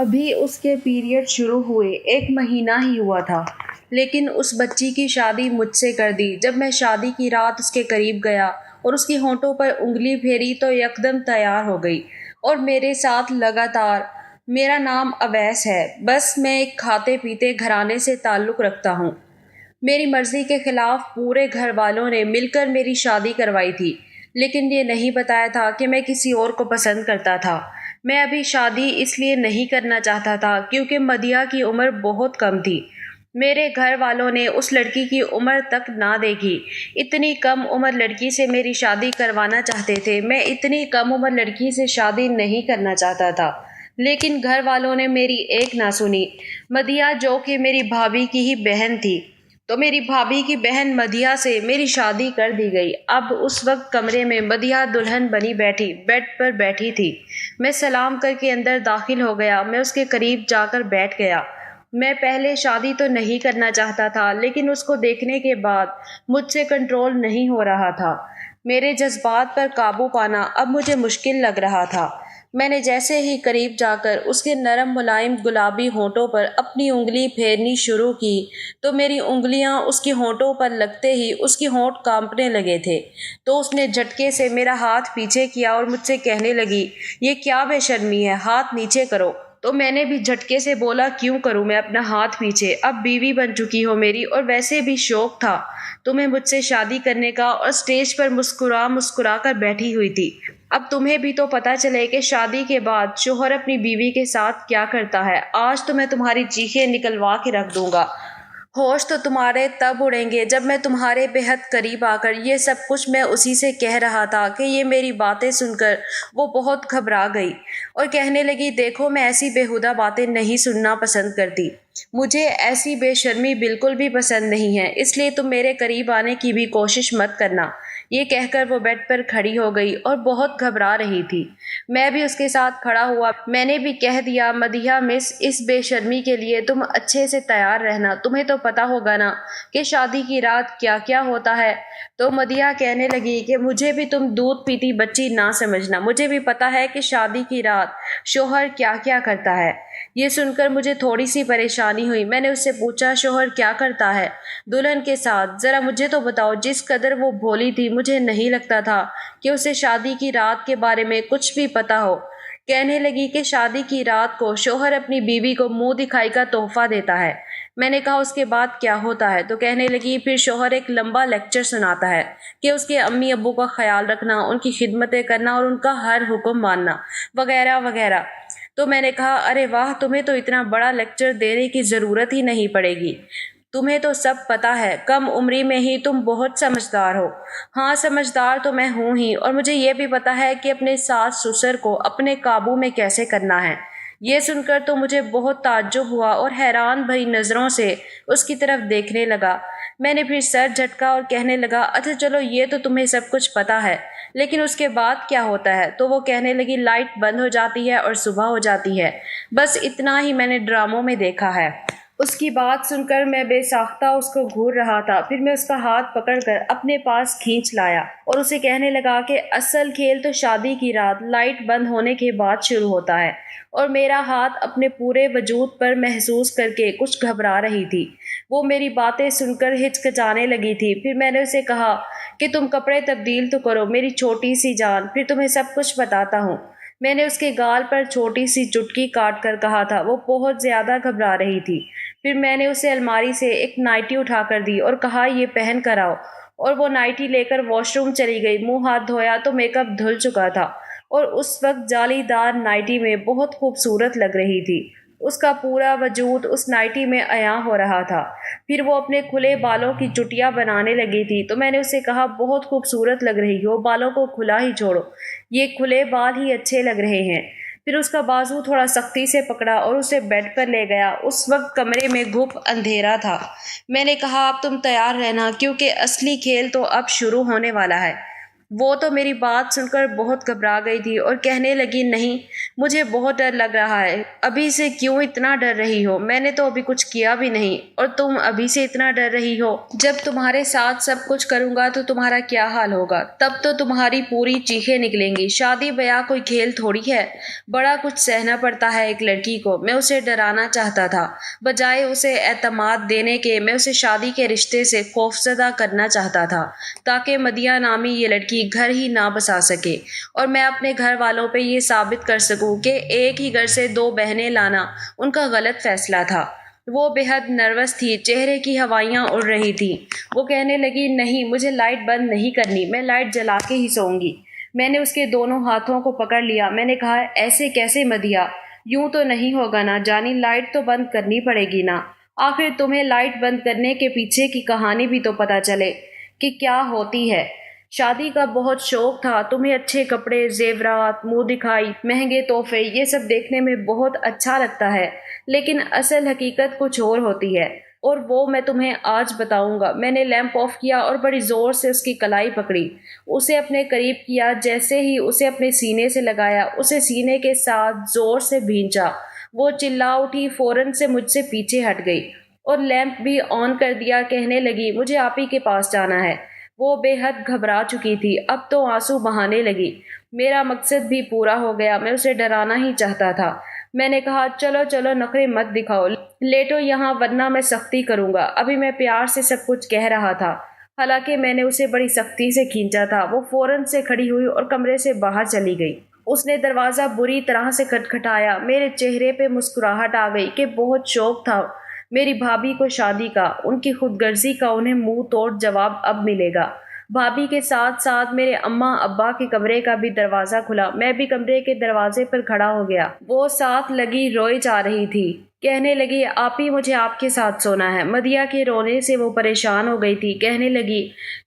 ابھی اس کے پیریڈ شروع ہوئے 1 مہینہ ہی ہوا تھا، لیکن اس بچی کی شادی مجھ سے کر دی۔ جب میں شادی کی رات اس کے قریب گیا اور اس کی ہونٹوں پر انگلی پھیری تو یکدم تیار ہو گئی اور میرے ساتھ لگاتار۔ میرا نام اویس ہے، بس میں ایک کھاتے پیتے گھرانے سے تعلق رکھتا ہوں۔ میری مرضی کے خلاف پورے گھر والوں نے مل کر میری شادی کروائی تھی، لیکن یہ نہیں بتایا تھا کہ میں کسی اور کو پسند کرتا تھا۔ میں ابھی شادی اس لیے نہیں کرنا چاہتا تھا کیونکہ مدیحہ کی عمر بہت کم تھی۔ میرے گھر والوں نے اس لڑکی کی عمر تک نہ دیکھی۔ اتنی کم عمر لڑکی سے میری شادی کروانا چاہتے تھے۔ میں اتنی کم عمر لڑکی سے شادی نہیں کرنا چاہتا تھا، لیکن گھر والوں نے میری ایک نہ سنی۔ مدیحہ جو کہ میری بھابھی کی ہی بہن تھی، تو میری بھابھی کی بہن مدیحہ سے میری شادی کر دی گئی۔ اب اس وقت کمرے میں مدیحہ دلہن بنی بیٹھی بیڈ پر بیٹھی تھی۔ میں سلام کر کے اندر داخل ہو گیا۔ میں اس کے قریب جا کر بیٹھ گیا۔ میں پہلے شادی تو نہیں کرنا چاہتا تھا، لیکن اس کو دیکھنے کے بعد مجھ سے کنٹرول نہیں ہو رہا تھا۔ میرے جذبات پر قابو پانا اب مجھے مشکل لگ رہا تھا۔ میں نے جیسے ہی قریب جا کر اس کے نرم ملائم گلابی ہونٹوں پر اپنی انگلی پھیرنی شروع کی تو میری انگلیاں اس کی ہونٹوں پر لگتے ہی اس کی ہونٹ کانپنے لگے تھے۔ تو اس نے جھٹکے سے میرا ہاتھ پیچھے کیا اور مجھ سے کہنے لگی، یہ کیا بے شرمی ہے، ہاتھ نیچے کرو۔ تو میں نے بھی جھٹکے سے بولا، کیوں کروں میں اپنا ہاتھ پیچھے، اب بیوی بن چکی ہو میری، اور ویسے بھی شوق تھا تمہیں مجھ سے شادی کرنے کا، اور اسٹیج پر مسکرا کر بیٹھی ہوئی تھی۔ اب تمہیں بھی تو پتہ چلے کہ شادی کے بعد شوہر اپنی بیوی کے ساتھ کیا کرتا ہے۔ آج تو میں تمہاری چیخیں نکلوا کے رکھ دوں گا۔ ہوش تو تمہارے تب اڑیں گے جب میں تمہارے بے حد قریب آ کر یہ سب کچھ میں اسی سے کہہ رہا تھا کہ یہ میری باتیں سن کر وہ بہت گھبرا گئی اور کہنے لگی، دیکھو میں ایسی بیہودہ باتیں نہیں سننا پسند کرتی۔ مجھے ایسی بے شرمی بالکل بھی پسند نہیں ہے، اس لیے تم میرے قریب آنے کی بھی کوشش مت کرنا۔ یہ کہہ کر وہ بیڈ پر کھڑی ہو گئی اور بہت گھبرا رہی تھی۔ میں بھی اس کے ساتھ کھڑا ہوا۔ میں نے بھی کہہ دیا، مدیحہ مس، اس بے شرمی کے لیے تم اچھے سے تیار رہنا، تمہیں تو پتہ ہوگا نا کہ شادی کی رات کیا کیا ہوتا ہے۔ تو مدیحہ کہنے لگی کہ مجھے بھی تم دودھ پیتی بچی نہ سمجھنا، مجھے بھی پتہ ہے کہ شادی کی رات شوہر کیا کیا کرتا ہے۔ یہ سن کر مجھے تھوڑی سی پریشانی ہوئی۔ میں نے اس سے پوچھا، شوہر کیا کرتا ہے دلہن کے ساتھ، ذرا مجھے تو بتاؤ۔ جس قدر وہ بھولی تھی مجھے نہیں لگتا تھا کہ اسے شادی کی رات کے بارے میں کچھ بھی پتہ ہو۔ کہنے لگی کہ شادی کی رات کو شوہر اپنی بیوی کو منہ دکھائی کا تحفہ دیتا ہے۔ میں نے کہا، اس کے بعد کیا ہوتا ہے؟ تو کہنے لگی، پھر شوہر ایک لمبا لیکچر سناتا ہے کہ اس کے امی ابو کا خیال رکھنا، ان کی خدمتیں کرنا اور ان کا ہر حکم ماننا، وغیرہ وغیرہ۔ تو میں نے کہا، ارے واہ، تمہیں تو اتنا بڑا لیکچر دینے کی ضرورت ہی نہیں پڑے گی، تمہیں تو سب پتہ ہے، کم عمری میں ہی تم بہت سمجھدار ہو۔ ہاں، سمجھدار تو میں ہوں ہی، اور مجھے یہ بھی پتہ ہے کہ اپنے ساس سسر کو اپنے قابو میں کیسے کرنا ہے۔ یہ سن کر تو مجھے بہت تعجب ہوا اور حیران بھری نظروں سے اس کی طرف دیکھنے لگا۔ میں نے پھر سر جھٹکا اور کہنے لگا، اچھا چلو، یہ تو تمہیں سب کچھ پتہ ہے، لیکن اس کے بعد کیا ہوتا ہے؟ تو وہ کہنے لگی، لائٹ بند ہو جاتی ہے اور صبح ہو جاتی ہے، بس اتنا ہی میں نے ڈراموں میں دیکھا ہے۔ اس کی بات سن کر میں بے ساختہ اس کو گھور رہا تھا۔ پھر میں اس کا ہاتھ پکڑ کر اپنے پاس کھینچ لایا اور اسے کہنے لگا کہ اصل کھیل تو شادی کی رات لائٹ بند ہونے کے بعد شروع ہوتا ہے۔ اور میرا ہاتھ اپنے پورے وجود پر محسوس کر کے کچھ گھبرا رہی تھی۔ وہ میری باتیں سن کر ہچکچانے لگی تھی۔ پھر میں نے اسے کہا کہ تم کپڑے تبدیل تو کرو میری چھوٹی سی جان، پھر تمہیں سب کچھ بتاتا ہوں۔ میں نے اس کے گال پر چھوٹی سی چٹکی کاٹ کر کہا تھا۔ وہ بہت زیادہ گھبرا رہی تھی۔ پھر میں نے اسے الماری سے ایک نائٹی اٹھا کر دی اور کہا، یہ پہن کر آؤ، اور وہ نائٹی لے کر واش روم چلی گئی۔ منہ ہاتھ دھویا تو میک اپ دھل چکا تھا اور اس وقت جالی دار نائٹی میں بہت خوبصورت لگ رہی تھی۔ اس کا پورا وجود اس نائٹی میں عیاں ہو رہا تھا۔ پھر وہ اپنے کھلے بالوں کی چٹیاں بنانے لگی تھی۔ تو میں نے اسے کہا، بہت خوبصورت لگ رہی ہو، بالوں کو کھلا ہی چھوڑو، یہ کھلے بال ہی اچھے لگ رہے ہیں۔ پھر اس کا بازو تھوڑا سختی سے پکڑا اور اسے بیڈ پر لے گیا۔ اس وقت کمرے میں گھپ اندھیرا تھا۔ میں نے کہا، اب تم تیار رہنا کیونکہ اصلی کھیل تو اب شروع ہونے والا ہے۔ وہ تو میری بات سن کر بہت گھبرا گئی تھی اور کہنے لگی نہیں، مجھے بہت ڈر لگ رہا ہے۔ ابھی سے کیوں اتنا ڈر رہی ہو؟ میں نے تو ابھی کچھ کیا بھی نہیں اور تم ابھی سے اتنا ڈر رہی ہو؟ جب تمہارے ساتھ سب کچھ کروں گا تو تمہارا کیا حال ہوگا؟ تب تو تمہاری پوری چیخیں نکلیں گی۔ شادی بیاہ کوئی کھیل تھوڑی ہے، بڑا کچھ سہنا پڑتا ہے ایک لڑکی کو۔ میں اسے ڈرانا چاہتا تھا، بجائے اسے اعتماد دینے کے میں اسے شادی کے رشتے سے خوفزدہ کرنا چاہتا تھا، تاکہ مدیحہ نامی یہ لڑکی گھر ہی نہ بسا سکے اور میں اپنے گھر والوں پہ یہ ثابت کر سکوں کہ ایک ہی گھر سے دو بہنیں لانا ان کا غلط فیصلہ تھا۔ وہ بے حد نروس تھی، چہرے کی ہوائیاں اڑ رہی تھیں۔ وہ کہنے لگی نہیں، مجھے لائٹ بند نہیں کرنی، میں لائٹ جلا کے ہی سوؤں گی۔ میں نے اس کے دونوں ہاتھوں کو پکڑ لیا۔ میں نے کہا ایسے کیسے مدیحہ؟ یوں تو نہیں ہوگا نا جانی، لائٹ تو بند کرنی پڑے گی نا۔ آخر تمہیں لائٹ بند کرنے کے پیچھے کی کہانی بھی تو پتہ چلے کہ کیا ہوتی ہے۔ شادی کا بہت شوق تھا، تمہیں اچھے کپڑے، زیورات، منہ دکھائی، مہنگے تحفے، یہ سب دیکھنے میں بہت اچھا لگتا ہے، لیکن اصل حقیقت کچھ اور ہوتی ہے، اور وہ میں تمہیں آج بتاؤں گا۔ میں نے لیمپ آف کیا اور بڑی زور سے اس کی کلائی پکڑی، اسے اپنے قریب کیا۔ جیسے ہی اسے اپنے سینے سے لگایا، اسے سینے کے ساتھ زور سے بھینچا۔ وہ چلا اٹھی، فوراً سے مجھ سے پیچھے ہٹ گئی اور لیمپ بھی آن کر دیا۔ کہنے لگی مجھے آپ ہی کے پاس جانا ہے۔ وہ بے حد گھبرا چکی تھی، اب تو آنسو بہانے لگی۔ میرا مقصد بھی پورا ہو گیا، میں اسے ڈرانا ہی چاہتا تھا۔ میں نے کہا چلو چلو، نخرے مت دکھاؤ، لیٹو یہاں ورنہ میں سختی کروں گا۔ ابھی میں پیار سے سب کچھ کہہ رہا تھا، حالانکہ میں نے اسے بڑی سختی سے کھینچا تھا۔ وہ فوراً سے کھڑی ہوئی اور کمرے سے باہر چلی گئی۔ اس نے دروازہ بری طرح سے کھٹکھٹایا۔ میرے چہرے پہ مسکراہٹ آ گئی کہ بہت شوق تھا میری بھابھی کو شادی کا، ان کی خود غرضی کا انہیں منہ توڑ جواب اب ملے گا۔ بھابھی کے ساتھ ساتھ میرے اماں ابا کے کمرے کا بھی دروازہ کھلا۔ میں بھی کمرے کے دروازے پر کھڑا ہو گیا۔ وہ ساتھ لگی روئے جا رہی تھی، کہنے لگی آپ ہی مجھے آپ کے ساتھ سونا ہے۔ مدیحہ کے رونے سے وہ پریشان ہو گئی تھی۔ کہنے لگی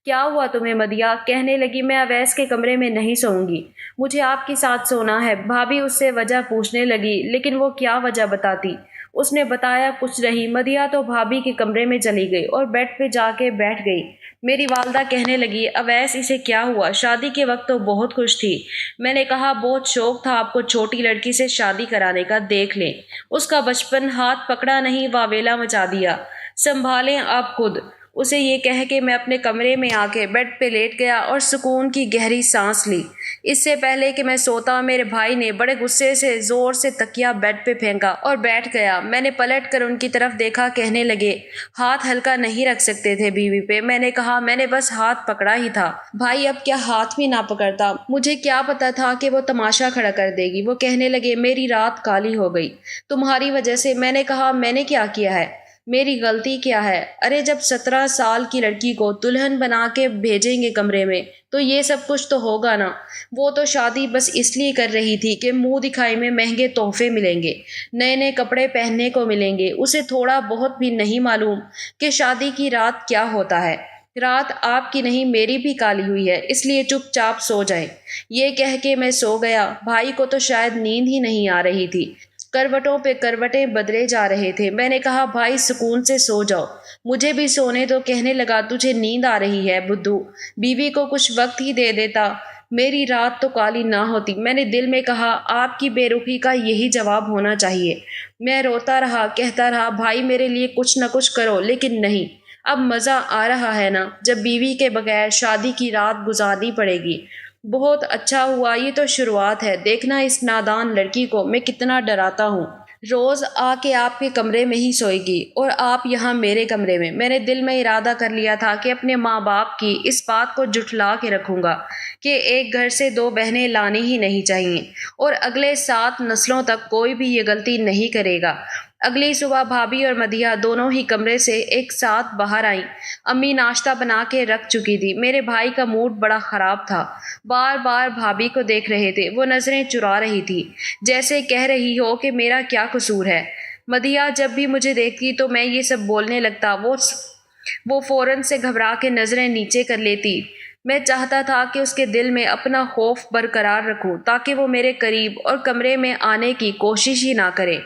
کیا ہوا تمہیں مدیحہ؟ کہنے لگی میں اویس کے کمرے میں نہیں سوؤں گی، مجھے آپ کے ساتھ سونا ہے۔ بھابھی اس سے وجہ پوچھنے لگی، لیکن وہ کیا وجہ بتاتی؟ اس نے بتایا کچھ نہیں۔ مدیحہ تو بھابھی کے کمرے میں چلی گئی اور بیڈ پہ جا کے بیٹھ گئی۔ میری والدہ کہنے لگی اویس اسے کیا ہوا؟ شادی کے وقت تو بہت خوش تھی۔ میں نے کہا بہت شوق تھا آپ کو چھوٹی لڑکی سے شادی کرانے کا، دیکھ لیں اس کا بچپن، ہاتھ پکڑا نہیں واویلا مچا دیا، سنبھالیں آپ خود۔ اسے یہ کہہ کے میں اپنے کمرے میں آ کے بیڈ پہ لیٹ گیا اور سکون کی گہری سانس لی۔ اس سے پہلے کہ میں سوتا، میرے بھائی نے بڑے غصے سے زور سے تکیہ بیڈ پہ پھینکا اور بیٹھ گیا۔ میں نے پلٹ کر ان کی طرف دیکھا۔ کہنے لگے ہاتھ ہلکا نہیں رکھ سکتے تھے بیوی پہ؟ میں نے کہا میں نے بس ہاتھ پکڑا ہی تھا، بھائی اب کیا ہاتھ بھی نہ پکڑتا؟ مجھے کیا پتا تھا کہ وہ تماشا کھڑا کر دے گی۔ وہ کہنے لگے میری رات کالی ہو گئی تمہاری وجہ سے۔ میں نے کہا میں نے کیا کیا ہے؟ میری غلطی کیا ہے؟ ارے جب 17 سال کی لڑکی کو دلہن بنا کے بھیجیں گے کمرے میں تو یہ سب کچھ تو ہوگا نا۔ وہ تو شادی بس اس لیے کر رہی تھی کہ منہ دکھائی میں مہنگے تحفے ملیں گے، نئے نئے کپڑے پہننے کو ملیں گے۔ اسے تھوڑا بہت بھی نہیں معلوم کہ شادی کی رات کیا ہوتا ہے۔ رات آپ کی نہیں میری بھی کالی ہوئی ہے، اس لیے چپ چاپ سو جائیں۔ یہ کہہ کے میں سو گیا۔ بھائی کو تو شاید نیند ہی نہیں آ رہی تھی، کروٹوں پہ کروٹیں بدلے جا رہے تھے۔ میں نے کہا بھائی سکون سے سو جاؤ، مجھے بھی سونے دو۔ کہنے لگا تجھے نیند آ رہی ہے بدھو، بیوی کو کچھ وقت ہی دے دیتا، میری رات تو کالی نہ ہوتی۔ میں نے دل میں کہا آپ کی بے رخی کا یہی جواب ہونا چاہیے۔ میں روتا رہا، کہتا رہا بھائی میرے لیے کچھ نہ کچھ کرو، لیکن نہیں، اب مزہ آ رہا ہے نا جب بیوی کے بغیر شادی کی رات گزارنی پڑے گی۔ بہت اچھا ہوا، یہ تو شروعات ہے، دیکھنا اس نادان لڑکی کو میں کتنا ڈراتا ہوں۔ روز آ کے آپ کے کمرے میں ہی سوئے گی اور آپ یہاں میرے کمرے میں۔ میں نے دل میں ارادہ کر لیا تھا کہ اپنے ماں باپ کی اس بات کو جھٹلا کے رکھوں گا کہ ایک گھر سے دو بہنیں لانی ہی نہیں چاہیے، اور اگلے 7 نسلوں تک کوئی بھی یہ غلطی نہیں کرے گا۔ اگلی صبح بھابھی اور مدیحہ دونوں ہی کمرے سے ایک ساتھ باہر آئیں۔ امی ناشتہ بنا کے رکھ چکی تھی۔ میرے بھائی کا موڈ بڑا خراب تھا، بار بار بھابھی کو دیکھ رہے تھے۔ وہ نظریں چرا رہی تھی، جیسے کہہ رہی ہو کہ میرا کیا قصور ہے۔ مدیحہ جب بھی مجھے دیکھتی تو میں یہ سب بولنے لگتا، وہ فوراً سے گھبرا کے نظریں نیچے کر لیتی۔ میں چاہتا تھا کہ اس کے دل میں اپنا خوف برقرار رکھوں تاکہ وہ میرے قریب اور کمرے میں آنے کی کوشش ہی نہ کرے۔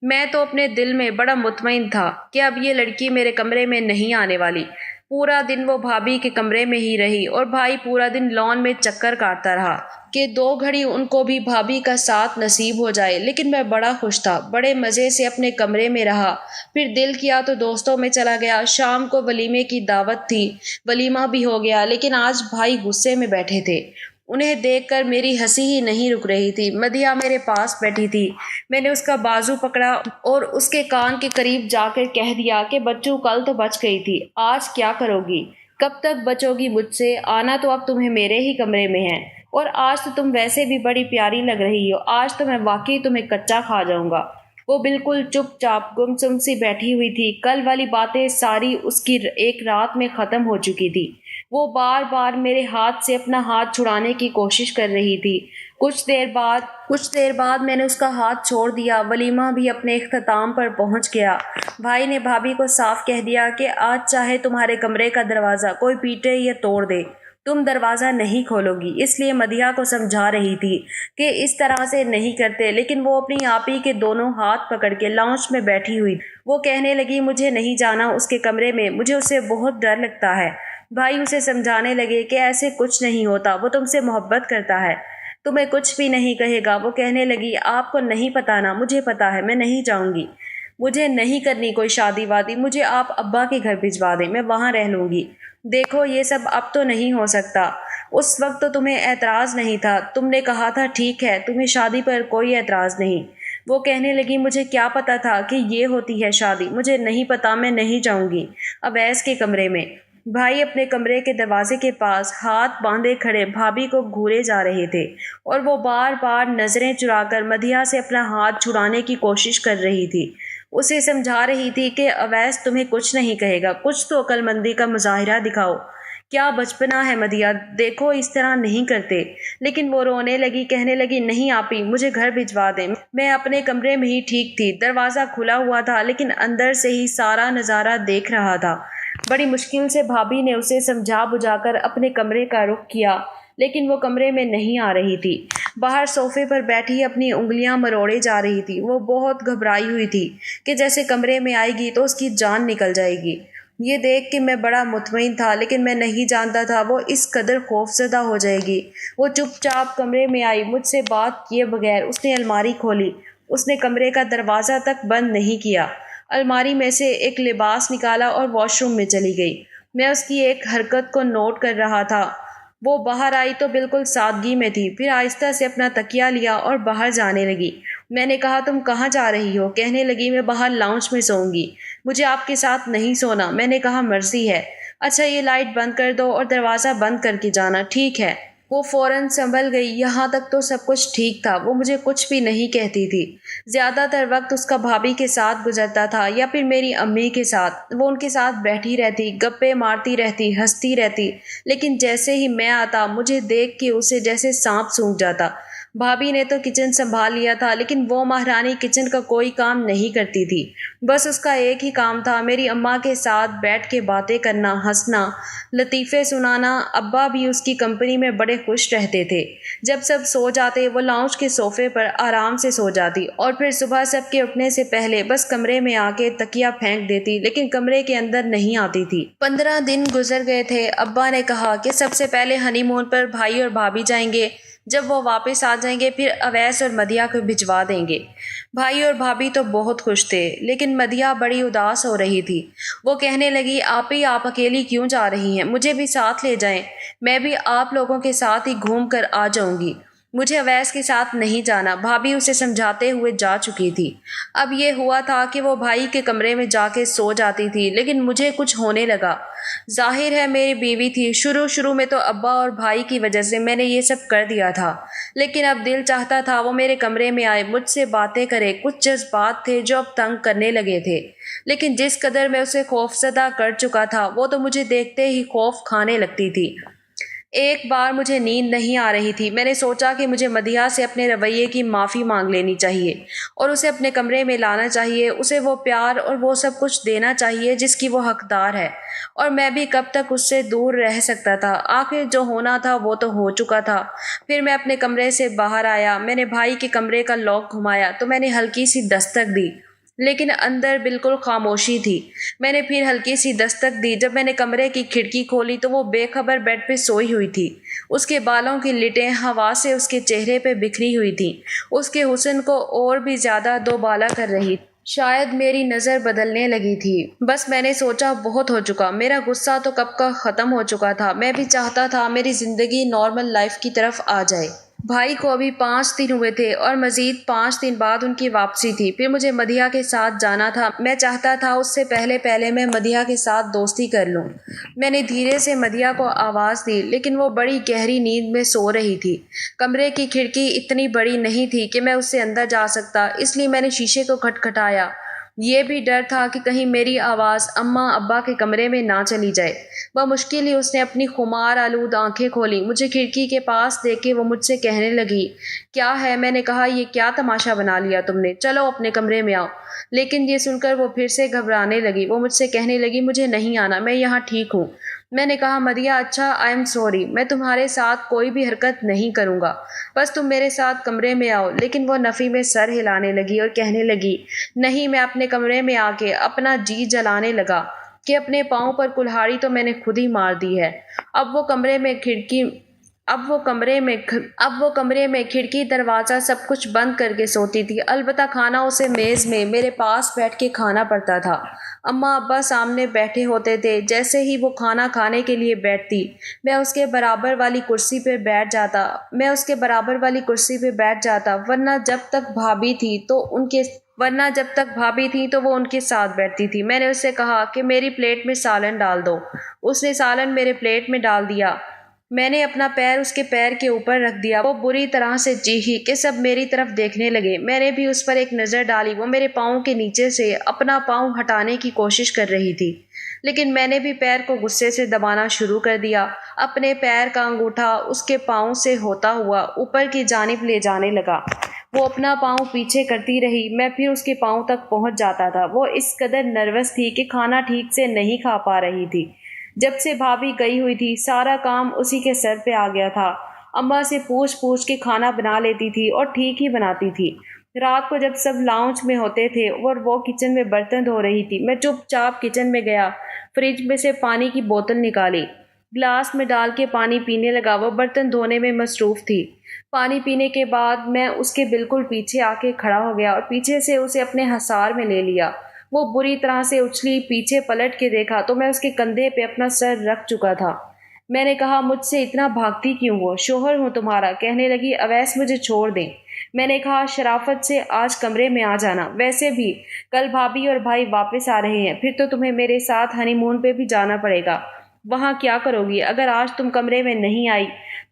میں تو اپنے دل میں بڑا مطمئن تھا کہ اب یہ لڑکی میرے کمرے میں نہیں آنے والی۔ پورا دن وہ بھابھی کے کمرے میں ہی رہی اور بھائی پورا دن لان میں چکر کاٹتا رہا کہ 2 گھڑی ان کو بھی بھابھی کا ساتھ نصیب ہو جائے، لیکن میں بڑا خوش تھا، بڑے مزے سے اپنے کمرے میں رہا۔ پھر دل کیا تو دوستوں میں چلا گیا، شام کو ولیمے کی دعوت تھی، ولیمہ بھی ہو گیا، لیکن آج بھائی غصے میں بیٹھے تھے۔ انہیں دیکھ کر میری ہنسی ہی نہیں رک رہی تھی۔ مدیحہ میرے پاس بیٹھی تھی، میں نے اس کا بازو پکڑا اور اس کے کان کے قریب جا کر کہہ دیا کہ بچوں کل تو بچ گئی تھی، آج کیا کرو گی؟ کب تک بچو گی مجھ سے؟ آنا تو اب تمہیں میرے ہی کمرے میں ہے، اور آج تو تم ویسے بھی بڑی پیاری لگ رہی ہو، آج تو میں واقعی تمہیں کچا کھا جاؤں گا۔ وہ بالکل چپ چاپ گمسم سی بیٹھی ہوئی تھی، کل والی باتیں ساری اس کی ایک رات میں ختم ہو چکی تھی۔ وہ بار بار میرے ہاتھ سے اپنا ہاتھ چھڑانے کی کوشش کر رہی تھی۔ کچھ دیر بعد میں نے اس کا ہاتھ چھوڑ دیا۔ ولیمہ بھی اپنے اختتام پر پہنچ گیا۔ بھائی نے بھابھی کو صاف کہہ دیا کہ آج چاہے تمہارے کمرے کا دروازہ کوئی پیٹے یا توڑ دے، تم دروازہ نہیں کھولو گی۔ اس لیے مدیحہ کو سمجھا رہی تھی کہ اس طرح سے نہیں کرتے، لیکن وہ اپنی آپی کے دونوں ہاتھ پکڑ کے لاؤنج میں بیٹھی ہوئی۔ وہ کہنے لگی مجھے نہیں جانا اس کے کمرے میں، مجھے اس سے بہت ڈر لگتا ہے۔ بھائی اسے سمجھانے لگے کہ ایسے کچھ نہیں ہوتا، وہ تم سے محبت کرتا ہے، تمہیں کچھ بھی نہیں کہے گا۔ وہ کہنے لگی آپ کو نہیں پتا نا، مجھے پتا ہے، میں نہیں جاؤں گی، مجھے نہیں کرنی کوئی شادی وادی، مجھے آپ ابا کے گھر بھجوا دیں، میں وہاں رہ لوں گی۔ دیکھو یہ سب اب تو نہیں ہو سکتا، اس وقت تو تمہیں اعتراض نہیں تھا، تم نے کہا تھا ٹھیک ہے، تمہیں شادی پر کوئی اعتراض نہیں۔ وہ کہنے لگی مجھے کیا پتا تھا کہ یہ ہوتی ہے شادی، مجھے نہیں پتا، میں نہیں جاؤں گی اویس کے کمرے میں۔ بھائی اپنے کمرے کے دروازے کے پاس ہاتھ باندھے کھڑے بھابھی کو گھورے جا رہے تھے، اور وہ بار بار نظریں چرا کر مدیحہ سے اپنا ہاتھ چھڑانے کی کوشش کر رہی تھی۔ اسے سمجھا رہی تھی کہ اویس تمہیں کچھ نہیں کہے گا، کچھ تو عقل مندی کا مظاہرہ دکھاؤ، کیا بچپنا ہے مدیحہ، دیکھو اس طرح نہیں کرتے۔ لیکن وہ رونے لگی، کہنے لگی نہیں آپی، مجھے گھر بھجوا دیں، میں اپنے کمرے میں ہی ٹھیک تھی۔ دروازہ کھلا ہوا تھا، لیکن اندر سے ہی سارا نظارہ دیکھ رہا تھا۔ بڑی مشکل سے بھابھی نے اسے سمجھا بجھا کر اپنے کمرے کا رخ کیا، لیکن وہ کمرے میں نہیں آ رہی تھی۔ باہر صوفے پر بیٹھی اپنی انگلیاں مروڑے جا رہی تھی۔ وہ بہت گھبرائی ہوئی تھی کہ جیسے کمرے میں آئے گی تو اس کی جان نکل جائے گی۔ یہ دیکھ کے میں بڑا مطمئن تھا، لیکن میں نہیں جانتا تھا وہ اس قدر خوفزدہ ہو جائے گی۔ وہ چپ چاپ کمرے میں آئی، مجھ سے بات کیے بغیر اس نے الماری کھولی، اس نے کمرے کا دروازہ تک بند نہیں کیا، الماری میں سے ایک لباس نکالا اور واش روم میں چلی گئی۔ میں اس کی ایک حرکت کو نوٹ کر رہا تھا۔ وہ باہر آئی تو بالکل سادگی میں تھی، پھر آہستہ سے اپنا تکیہ لیا اور باہر جانے لگی۔ میں نے کہا تم کہاں جا رہی ہو؟ کہنے لگی میں باہر لاؤنج میں سوؤں گی، مجھے آپ کے ساتھ نہیں سونا۔ میں نے کہا مرضی ہے، اچھا یہ لائٹ بند کر دو اور دروازہ بند کر کے جانا، ٹھیک ہے؟ وہ فوراً سنبھل گئی۔ یہاں تک تو سب کچھ ٹھیک تھا، وہ مجھے کچھ بھی نہیں کہتی تھی۔ زیادہ تر وقت اس کا بھابھی کے ساتھ گزرتا تھا یا پھر میری امی کے ساتھ، وہ ان کے ساتھ بیٹھی رہتی، گپے مارتی رہتی، ہنستی رہتی، لیکن جیسے ہی میں آتا مجھے دیکھ کے اسے جیسے سانپ سونگھ جاتا۔ بھابھی نے تو کچن سنبھال لیا تھا، لیکن وہ مہارانی کچن کا کوئی کام نہیں کرتی تھی، بس اس کا ایک ہی کام تھا میری اماں کے ساتھ بیٹھ کے باتیں کرنا، ہنسنا، لطیفے سنانا۔ ابا بھی اس کی کمپنی میں بڑے خوش رہتے تھے۔ جب سب سو جاتے وہ لاؤنج کے صوفے پر آرام سے سو جاتی، اور پھر صبح سب کے اٹھنے سے پہلے بس کمرے میں آ کے تکیہ پھینک دیتی، لیکن کمرے کے اندر نہیں آتی تھی۔ 15 دن گزر گئے تھے۔ ابا نے کہا کہ سب سے پہلے ہنی مون پر بھائی اور بھابھی جائیں گے، جب وہ واپس آ جائیں گے پھر اویس اور مدیحہ کو بھجوا دیں گے۔ بھائی اور بھابھی تو بہت خوش تھے، لیکن مدیحہ بڑی اداس ہو رہی تھی۔ وہ کہنے لگی آپی آپ اکیلی کیوں جا رہی ہیں؟ مجھے بھی ساتھ لے جائیں، میں بھی آپ لوگوں کے ساتھ ہی گھوم کر آ جاؤں گی، مجھے اویس کے ساتھ نہیں جانا۔ بھابھی اسے سمجھاتے ہوئے جا چکی تھی۔ اب یہ ہوا تھا کہ وہ بھائی کے کمرے میں جا کے سو جاتی تھی، لیکن مجھے کچھ ہونے لگا۔ ظاہر ہے میری بیوی تھی، شروع میں تو ابا اور بھائی کی وجہ سے میں نے یہ سب کر دیا تھا، لیکن اب دل چاہتا تھا وہ میرے کمرے میں آئے، مجھ سے باتیں کرے۔ کچھ جذبات تھے جو اب تنگ کرنے لگے تھے، لیکن جس قدر میں اسے خوفزدہ کر چکا تھا وہ تو مجھے دیکھتے ہی خوف کھانے لگتی تھی۔ ایک بار مجھے نیند نہیں آ رہی تھی، میں نے سوچا کہ مجھے مدیحہ سے اپنے رویے کی معافی مانگ لینی چاہیے اور اسے اپنے کمرے میں لانا چاہیے، اسے وہ پیار اور وہ سب کچھ دینا چاہیے جس کی وہ حقدار ہے، اور میں بھی کب تک اس سے دور رہ سکتا تھا؟ آخر جو ہونا تھا وہ تو ہو چکا تھا۔ پھر میں اپنے کمرے سے باہر آیا، میں نے بھائی کے کمرے کا لاک گھمایا تو میں نے ہلکی سی دستک دی۔ لیکن اندر بالکل خاموشی تھی۔ میں نے پھر ہلکی سی دستک دی۔ جب میں نے کمرے کی کھڑکی کھولی تو وہ بے خبر بیڈ پہ سوئی ہوئی تھی۔ اس کے بالوں کی لٹیں ہوا سے اس کے چہرے پہ بکھری ہوئی تھیں، اس کے حسن کو اور بھی زیادہ دوبالا کر رہی تھی۔ شاید میری نظر بدلنے لگی تھی۔ بس میں نے سوچا بہت ہو چکا، میرا غصہ تو کب کا ختم ہو چکا تھا۔ میں بھی چاہتا تھا میری زندگی نارمل لائف کی طرف آ جائے۔ بھائی کو ابھی 5 دن ہوئے تھے اور مزید 5 دن بعد ان کی واپسی تھی۔ پھر مجھے مدیحہ کے ساتھ جانا تھا۔ میں چاہتا تھا اس سے پہلے میں مدیحہ کے ساتھ دوستی کر لوں۔ میں نے دھیرے سے مدیحہ کو آواز دی، لیکن وہ بڑی گہری نیند میں سو رہی تھی۔ کمرے کی کھڑکی اتنی بڑی نہیں تھی کہ میں اس سے اندر جا سکتا، اس لیے میں نے شیشے کو کھٹکھٹایا۔ یہ بھی ڈر تھا کہ کہیں میری آواز اماں ابا کے کمرے میں نہ چلی جائے۔ بمشکل ہی اس نے اپنی خمار آلود آنکھیں کھولی۔ مجھے کھڑکی کے پاس دیکھ کے وہ مجھ سے کہنے لگی، کیا ہے؟ میں نے کہا، یہ کیا تماشا بنا لیا تم نے، چلو اپنے کمرے میں آؤ۔ لیکن یہ سن کر وہ پھر سے گھبرانے لگی۔ وہ مجھ سے کہنے لگی، مجھے نہیں آنا، میں یہاں ٹھیک ہوں۔ میں نے کہا، مدیحہ اچھا، آئی ایم سوری، میں تمہارے ساتھ کوئی بھی حرکت نہیں کروں گا، بس تم میرے ساتھ کمرے میں آؤ۔ لیکن وہ نفی میں سر ہلانے لگی اور کہنے لگی، نہیں۔ میں اپنے کمرے میں آ کے اپنا جی جلانے لگا کہ اپنے پاؤں پر کلہاڑی تو میں نے خود ہی مار دی ہے۔ اب وہ کمرے میں کھڑکی دروازہ سب کچھ بند کر کے سوتی تھی۔ البتہ کھانا اسے میز میں میرے پاس بیٹھ کے کھانا پڑتا تھا۔ اماں ابا سامنے بیٹھے ہوتے تھے۔ جیسے ہی وہ کھانا کھانے کے لیے بیٹھتی، میں اس کے برابر والی کرسی پہ بیٹھ جاتا، ورنہ جب تک بھابھی تھی تو وہ ان کے ساتھ بیٹھتی تھی۔ میں نے اس سے کہا کہ میری پلیٹ میں سالن ڈال دو۔ اس نے سالن میرے پلیٹ میں ڈال دیا۔ میں نے اپنا پیر اس کے پیر کے اوپر رکھ دیا۔ وہ بری طرح سے چیخی کہ سب میری طرف دیکھنے لگے۔ میں نے بھی اس پر ایک نظر ڈالی۔ وہ میرے پاؤں کے نیچے سے اپنا پاؤں ہٹانے کی کوشش کر رہی تھی، لیکن میں نے بھی پیر کو غصے سے دبانا شروع کر دیا۔ اپنے پیر کا انگوٹھا اس کے پاؤں سے ہوتا ہوا اوپر کی جانب لے جانے لگا۔ وہ اپنا پاؤں پیچھے کرتی رہی، میں پھر اس کے پاؤں تک پہنچ جاتا تھا۔ وہ اس قدر نروس تھی کہ کھانا ٹھیک سے نہیں کھا پا رہی تھی۔ جب سے بھابھی گئی ہوئی تھی، سارا کام اسی کے سر پہ آ گیا تھا۔ اماں سے پوچھ کے کھانا بنا لیتی تھی اور ٹھیک ہی بناتی تھی۔ رات کو جب سب لاؤنج میں ہوتے تھے اور وہ کچن میں برتن دھو رہی تھی، میں چپ چاپ کچن میں گیا، فریج میں سے پانی کی بوتل نکالی، گلاس میں ڈال کے پانی پینے لگا۔ وہ برتن دھونے میں مصروف تھی۔ پانی پینے کے بعد میں اس کے بالکل پیچھے آ کے کھڑا ہو گیا اور پیچھے سے اسے اپنے حصار میں لے لیا۔ وہ بری طرح سے اچھلی، پیچھے پلٹ کے دیکھا تو میں اس کے کندھے پہ اپنا سر رکھ چکا تھا۔ میں نے کہا، مجھ سے اتنا بھاگتی کیوں ہو؟ شوہر ہوں تمہارا۔ کہنے لگی، اویس مجھے چھوڑ دیں۔ میں نے کہا، شرافت سے آج کمرے میں آ جانا، ویسے بھی کل بھابھی اور بھائی واپس آ رہے ہیں، پھر تو تمہیں میرے ساتھ ہنی مون پہ بھی جانا پڑے گا۔ وہاں کیا کرو گی؟ اگر آج تم کمرے میں نہیں آئی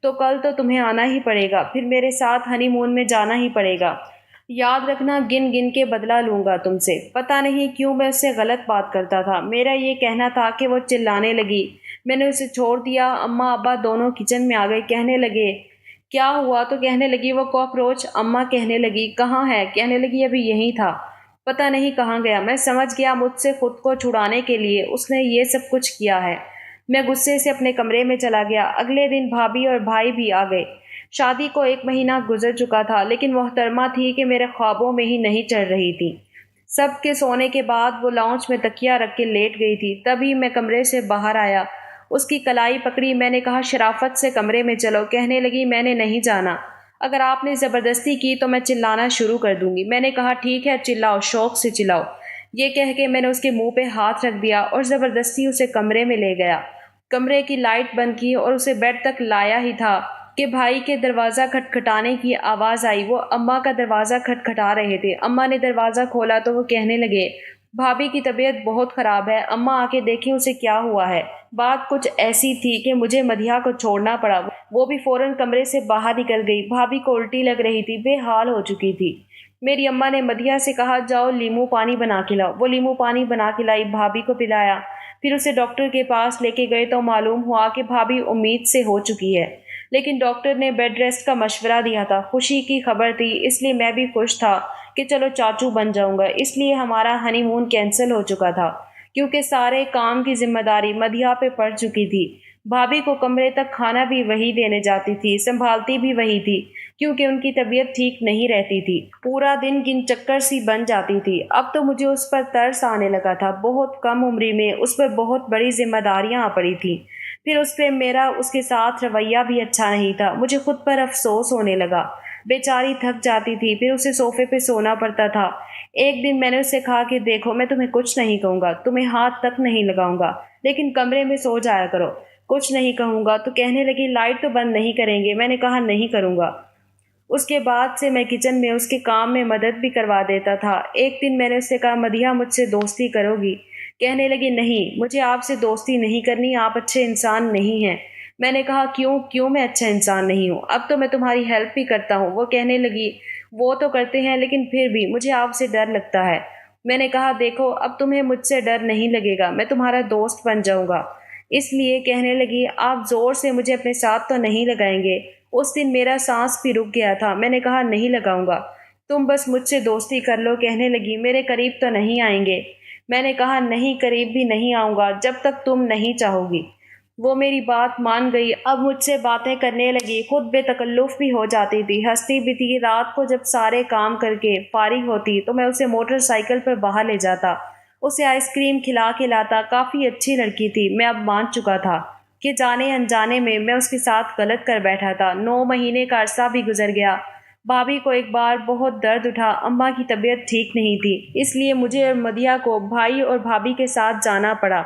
تو کل تو تمہیں آنا ہی پڑے گا، پھر میرے ساتھ ہنی مون میں جانا ہی پڑے گا۔ یاد رکھنا، گن گن کے بدلہ لوں گا تم سے۔ پتہ نہیں کیوں میں اس سے غلط بات کرتا تھا۔ میرا یہ کہنا تھا کہ وہ چلانے لگی۔ میں نے اسے چھوڑ دیا۔ اماں ابا دونوں کچن میں آ گئے۔ کہنے لگے، کیا ہوا؟ تو کہنے لگی، وہ کاکروچ۔ اماں کہنے لگی، کہاں ہے؟ کہنے لگی، ابھی یہیں تھا، پتہ نہیں کہاں گیا۔ میں سمجھ گیا مجھ سے خود کو چھڑانے کے لیے اس نے یہ سب کچھ کیا ہے۔ میں غصے سے اپنے کمرے میں چلا گیا۔ اگلے دن بھابھی اور بھائی بھی آ گئے۔ شادی کو 1 مہینہ گزر چکا تھا، لیکن محترمہ تھی کہ میرے خوابوں میں ہی نہیں چڑھ رہی تھی۔ سب کے سونے کے بعد وہ لاؤنج میں تکیہ رکھ کے لیٹ گئی تھی۔ تبھی میں کمرے سے باہر آیا، اس کی کلائی پکڑی۔ میں نے کہا، شرافت سے کمرے میں چلو۔ کہنے لگی، میں نے نہیں جانا، اگر آپ نے زبردستی کی تو میں چلانا شروع کر دوں گی۔ میں نے کہا، ٹھیک ہے، چلاؤ، شوق سے چلاؤ۔ یہ کہہ کے میں نے اس کے منہ پہ ہاتھ رکھ دیا اور زبردستی اسے کمرے میں لے گیا۔ کمرے کی لائٹ بند کی اور اسے بیڈ تک لایا ہی تھا کہ بھائی کے دروازہ کھٹکھٹانے کی آواز آئی۔ وہ اماں کا دروازہ کھٹکھٹا رہے تھے۔ اماں نے دروازہ کھولا تو وہ کہنے لگے، بھابھی کی طبیعت بہت خراب ہے، اماں آ کے دیکھیں اسے کیا ہوا ہے۔ بات کچھ ایسی تھی کہ مجھے مدیحہ کو چھوڑنا پڑا۔ وہ بھی فوراً کمرے سے باہر نکل گئی۔ بھابھی کو الٹی لگ رہی تھی، بے حال ہو چکی تھی۔ میری اماں نے مدیحہ سے کہا، جاؤ لیمو پانی بنا کے لاؤ۔ وہ لیمو پانی بنا کے لائی، بھابھی کو پلایا۔ پھر اسے ڈاکٹر کے پاس لے کے گئے تو معلوم ہوا کہ بھابھی امید سے ہو چکی ہے، لیکن ڈاکٹر نے بیڈ ریسٹ کا مشورہ دیا تھا۔ خوشی کی خبر تھی، اس لیے میں بھی خوش تھا کہ چلو چاچو بن جاؤں گا۔ اس لیے ہمارا ہنی مون کینسل ہو چکا تھا، کیونکہ سارے کام کی ذمہ داری مدیحہ پہ پڑ چکی تھی۔ بھابھی کو کمرے تک کھانا بھی وہی دینے جاتی تھی، سنبھالتی بھی وہی تھی۔ کیونکہ ان کی طبیعت ٹھیک نہیں رہتی تھی۔ پورا دن گن چکر سی بن جاتی تھی۔ اب تو مجھے اس پر ترس آنے لگا تھا۔ بہت کم عمری میں اس پر بہت بڑی ذمہ داریاں آ پڑی تھیں۔ پھر اس پہ میرا اس کے ساتھ رویہ بھی اچھا نہیں تھا۔ مجھے خود پر افسوس ہونے لگا۔ بیچاری تھک جاتی تھی، پھر اسے صوفے پہ سونا پڑتا تھا۔ ایک دن میں نے اس سے کہا کہ دیکھو، میں تمہیں کچھ نہیں کہوں گا، تمہیں ہاتھ تک نہیں لگاؤں گا، لیکن کمرے میں سو جایا کرو۔ کچھ نہیں کہوں گا تو کہنے لگی لائٹ تو بند نہیں کریں گے۔ میں نے کہا نہیں کروں گا۔ اس کے بعد سے میں کچن میں اس کے کام میں مدد بھی کروا دیتا تھا۔ ایک دن میں نے اس سے کہا مدیحہ مجھ سے دوستی کرو گی؟ کہنے لگی نہیں، مجھے آپ سے دوستی نہیں کرنی، آپ اچھے انسان نہیں ہیں۔ میں نے کہا کیوں میں اچھا انسان نہیں ہوں؟ اب تو میں تمہاری ہیلپ بھی کرتا ہوں۔ وہ کہنے لگی وہ تو کرتے ہیں، لیکن پھر بھی مجھے آپ سے ڈر لگتا ہے۔ میں نے کہا دیکھو، اب تمہیں مجھ سے ڈر نہیں لگے گا، میں تمہارا دوست بن جاؤں گا۔ اس لیے کہنے لگی آپ زور سے مجھے اپنے ساتھ تو نہیں لگائیں گے؟ اس دن میرا سانس بھی رک گیا تھا۔ میں نے کہا نہیں لگاؤں گا، تم بس مجھ سے دوستی کر لو۔ کہنے لگی میرے قریب تو نہیں آئیں گے؟ میں نے کہا نہیں، قریب بھی نہیں آؤں گا جب تک تم نہیں چاہو گی۔ وہ میری بات مان گئی۔ اب مجھ سے باتیں کرنے لگی، خود بے تکلف بھی ہو جاتی تھی، ہنستی بھی تھی۔ رات کو جب سارے کام کر کے فارغ ہوتی تو میں اسے موٹر سائیکل پر باہر لے جاتا، اسے آئس کریم کھلا کے لاتا۔ کافی اچھی لڑکی تھی۔ میں اب مان چکا تھا کہ جانے انجانے میں اس کے ساتھ غلط کر بیٹھا تھا۔ 9 مہینے کا عرصہ بھی گزر گیا۔ بھابھی کو ایک بار بہت درد اٹھا۔ اماں کی طبیعت ٹھیک نہیں تھی، اس لیے مجھے اور مدیحہ کو بھائی اور بھابھی کے ساتھ جانا پڑا۔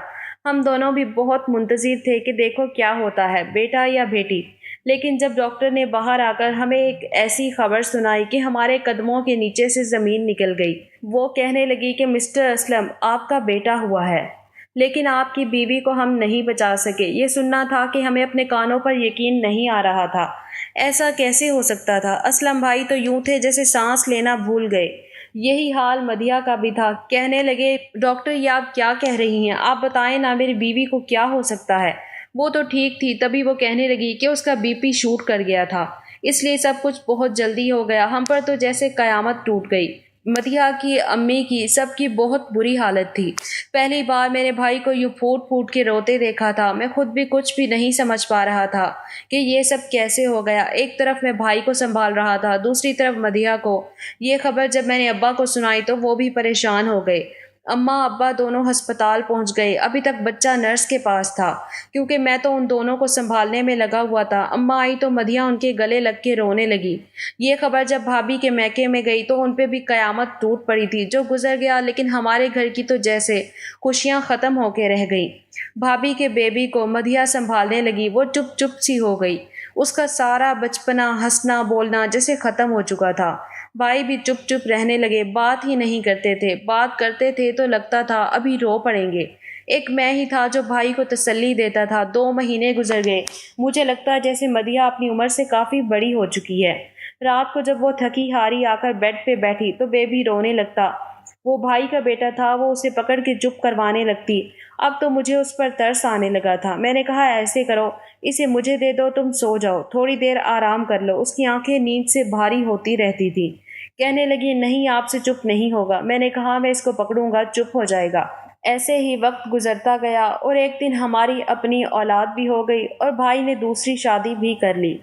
ہم دونوں بھی بہت منتظر تھے کہ دیکھو کیا ہوتا ہے، بیٹا یا بیٹی۔ لیکن جب ڈاکٹر نے باہر آ کر ہمیں ایک ایسی خبر سنائی کہ ہمارے قدموں کے نیچے سے زمین نکل گئی۔ وہ کہنے لگی کہ مسٹر اسلم، آپ کا بیٹا ہوا ہے، لیکن آپ کی بیوی کو ہم نہیں بچا سکے۔ یہ سننا تھا کہ ہمیں اپنے کانوں پر یقین نہیں آ رہا تھا۔ ایسا کیسے ہو سکتا تھا؟ اسلم بھائی تو یوں تھے جیسے سانس لینا بھول گئے۔ یہی حال مدیحہ کا بھی تھا۔ کہنے لگے ڈاکٹر یہ آپ کیا کہہ رہی ہیں؟ آپ بتائیں نا، میری بیوی کو کیا ہو سکتا ہے؟ وہ تو ٹھیک تھی۔ تبھی وہ کہنے لگی کہ اس کا بی پی شوٹ کر گیا تھا، اس لیے سب کچھ بہت جلدی ہو گیا۔ ہم پر تو جیسے قیامت ٹوٹ گئی۔ مدیحہ کی، امی کی، سب کی بہت بری حالت تھی۔ پہلی بار میرے بھائی کو یوں پھوٹ پھوٹ کے روتے دیکھا تھا۔ میں خود بھی کچھ بھی نہیں سمجھ پا رہا تھا کہ یہ سب کیسے ہو گیا۔ ایک طرف میں بھائی کو سنبھال رہا تھا، دوسری طرف مدیحہ کو۔ یہ خبر جب میں نے ابا کو سنائی تو وہ بھی پریشان ہو گئے۔ اماں ابا دونوں ہسپتال پہنچ گئے۔ ابھی تک بچہ نرس کے پاس تھا، کیونکہ میں تو ان دونوں کو سنبھالنے میں لگا ہوا تھا۔ اماں آئی تو مدیحہ ان کے گلے لگ کے رونے لگی۔ یہ خبر جب بھابھی کے میکے میں گئی تو ان پہ بھی قیامت ٹوٹ پڑی تھی۔ جو گزر گیا، لیکن ہمارے گھر کی تو جیسے خوشیاں ختم ہو کے رہ گئیں۔ بھابھی کے بیبی کو مدیحہ سنبھالنے لگی۔ وہ چپ چپ سی ہو گئی۔ اس کا سارا بچپنا، ہنسنا بولنا جیسے ختم ہو چکا تھا۔ بھائی بھی چپ چپ رہنے لگے، بات ہی نہیں کرتے تھے۔ بات کرتے تھے تو لگتا تھا ابھی رو پڑیں گے۔ ایک میں ہی تھا جو بھائی کو تسلی دیتا تھا۔ 2 مہینے گزر گئے۔ مجھے لگتا جیسے مدیحہ اپنی عمر سے کافی بڑی ہو چکی ہے۔ رات کو جب وہ تھکی ہاری آ کر بیڈ پہ بیٹھی تو بیبی رونے لگتا۔ وہ بھائی کا بیٹا تھا، وہ اسے پکڑ کے چپ کروانے لگتی۔ اب تو مجھے اس پر ترس آنے لگا تھا۔ میں نے کہا ایسے کرو، اسے مجھے دے دو، تم سو جاؤ، تھوڑی دیر آرام کر لو۔ اس کی آنکھیں نیند سے بھاری ہوتی رہتی تھی۔ کہنے لگی نہیں، آپ سے چپ نہیں ہوگا۔ میں نے کہا میں اس کو پکڑوں گا، چپ ہو جائے گا۔ ایسے ہی وقت گزرتا گیا اور ایک دن ہماری اپنی اولاد بھی ہو گئی اور بھائی نے دوسری شادی بھی کر لی۔